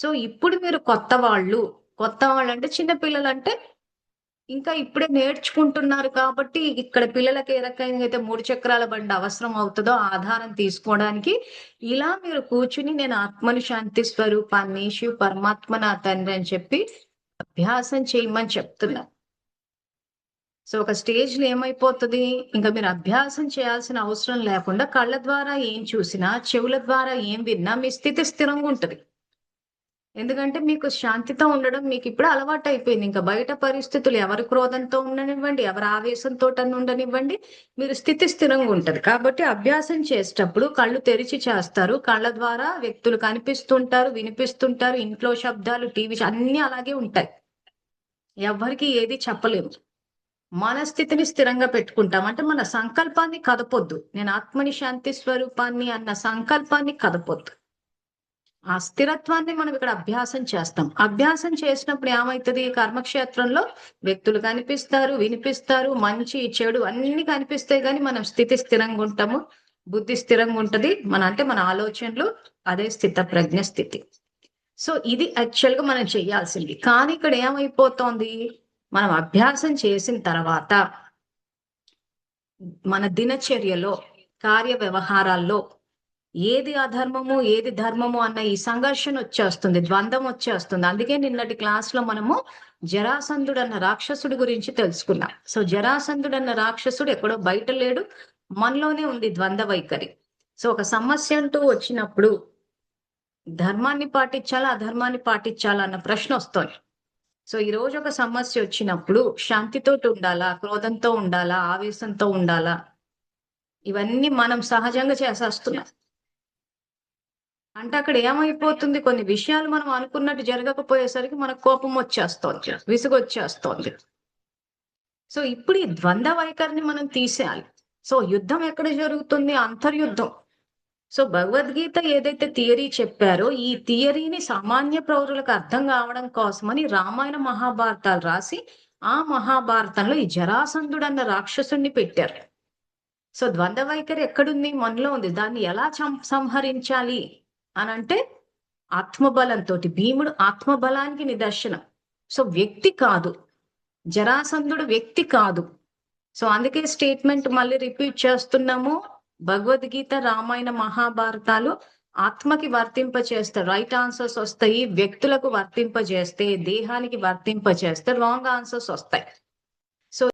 So ఇప్పుడు మీరు కొత్త వాళ్ళంటే చిన్న పిల్లలంటే ఇంకా ఇప్పుడే నేర్చుకుంటున్నారు కాబట్టి ఇక్కడ పిల్లలకి ఏ రకంగా అయితే 3 చక్రాల బండి అవసరం అవుతదో ఆధారం తీసుకోవడానికి ఇలా మీరు కూర్చుని నేను ఆత్మని శాంతి స్వరూపాన్ని శివ పరమాత్మ నా తండ్రి అని చెప్పి అభ్యాసం చేయమని చెప్తున్నా. సో ఒక స్టేజ్‌లో ఏమైపోతది, ఇంక మీరు అభ్యాసం చేయాల్సిన అవసరం లేకుండా కళ్ళ ద్వారా ఏం చూసినా, చెవుల ద్వారా ఏం విన్నా మీ స్థితి స్థిరంగా ఉంటది. ఎందుకంటే మీకు శాంతితో ఉండడం మీకిప్పుడు అలవాటయిపోయింది. ఇంక బయట పరిస్థితులు ఎవరి క్రోధంతో ఉండనివ్వండి, ఎవరి ఆవేశంతోటన్నా ఉండనివ్వండి, మీరు స్థితి స్థిరంగా ఉంటది. కాబట్టి అభ్యాసం చేసేటప్పుడు కళ్ళు తెరిచి చేస్తారు. కళ్ళ ద్వారా వ్యక్తులు కనిపిస్తుంటారు, వినిపిస్తుంటారు. ఇంట్లో శబ్దాలు, టీవీ అన్నీ అలాగే ఉంటాయి. ఎవ్వరికీ ఏది చెప్పలేము. మన స్థితిని స్థిరంగా పెట్టుకుంటాం. అంటే మన సంకల్పాన్ని కదపొద్దు. నేను ఆత్మని శాంతి స్వరూపాన్ని అన్న సంకల్పాన్ని కదపొద్దు. ఆ స్థిరత్వాన్ని మనం ఇక్కడ అభ్యాసం చేస్తాం. అభ్యాసం చేసినప్పుడు ఏమైతది కర్మక్షేత్రంలో వ్యక్తులు కనిపిస్తారు, వినిపిస్తారు, మంచి, చెడు అన్నీ కనిపిస్తాయి గానీ మనం స్థితి స్థిరంగా ఉంటాము. బుద్ధి స్థిరంగా ఉంటది. మన ఆలోచనలు అదే స్థితప్రజ్ఞ స్థితి. సో ఇది యాక్చువల్‌గా మనం చేయాల్సింది. కానీ ఇక్కడ ఏమైపోతోంది? మనం అభ్యాసం చేసిన తర్వాత మన దినచర్యలో, కార్య వ్యవహారాల్లో ఏది అధర్మము, ఏది ధర్మము అన్న ఈ సంఘర్షణ వచ్చేస్తుంది. ద్వంద్వం వచ్చేస్తుంది. అందుకే నిన్నటి క్లాస్‌లో మనము జరాసంధుడన్న రాక్షసుడి గురించి తెలుసుకున్నాం. సో జరాసంధుడన్న రాక్షసుడు ఎక్కడో బయట లేడు. మనలోనే ఉంది ద్వంద్వ వైఖరి. సో ఒక సమస్య అంటూ వచ్చినప్పుడు ధర్మాన్ని పాటించాలా? అధర్మాన్ని పాటించాలా? అన్న ప్రశ్న వస్తోంది. సో ఈరోజు ఒక సమస్య వచ్చినప్పుడు శాంతితోటి ఉండాలా? క్రోధంతో ఉండాలా? ఆవేశంతో ఉండాలా? ఇవన్నీ మనం సహజంగా చేసేస్తున్నాం. అంటే అక్కడ ఏమైపోతుంది కొన్ని విషయాలు మనం అనుకున్నట్టు జరగకపోయేసరికి మనకు కోపం వచ్చేస్తోంది. విసుగొచ్చేస్తోంది. సో ఇప్పుడు ఈ ద్వంద్వ వైఖరిని మనం తీసేయాలి. సో యుద్ధం ఎక్కడ జరుగుతుంది? అంతర్యుద్ధం. సో భగవద్గీత ఏదైతే థియరీ చెప్పారో ఈ థియరీని సామాన్య పౌరులకు అర్థం కావడం కోసమని రామాయణ మహాభారతాలు రాసి ఆ మహాభారతంలో ఈ జరాసంధుడు అన్న రాక్షసుణ్ణి పెట్టారు. సో ద్వంద్వ వైఖరి ఎక్కడుంది? మనలో ఉంది. దాన్ని ఎలా సంహరించాలి అనంటే ఆత్మబలంతోటి. భీముడు ఆత్మబలానికి నిదర్శనం. సో వ్యక్తి కాదు, జరాసంధుడు వ్యక్తి కాదు. సో అందుకే స్టేట్మెంట్ మళ్ళీ రిపీట్ చేస్తున్నాము. భగవద్గీత, రామాయణ, మహాభారతాలు ఆత్మకి వర్తింపచేస్తే రైట్ ఆన్సర్స్ వస్తాయి. వ్యక్తులకు వర్తింపజేస్తే, దేహానికి వర్తింపజేస్తే రాంగ్ ఆన్సర్స్ వస్తాయి. సో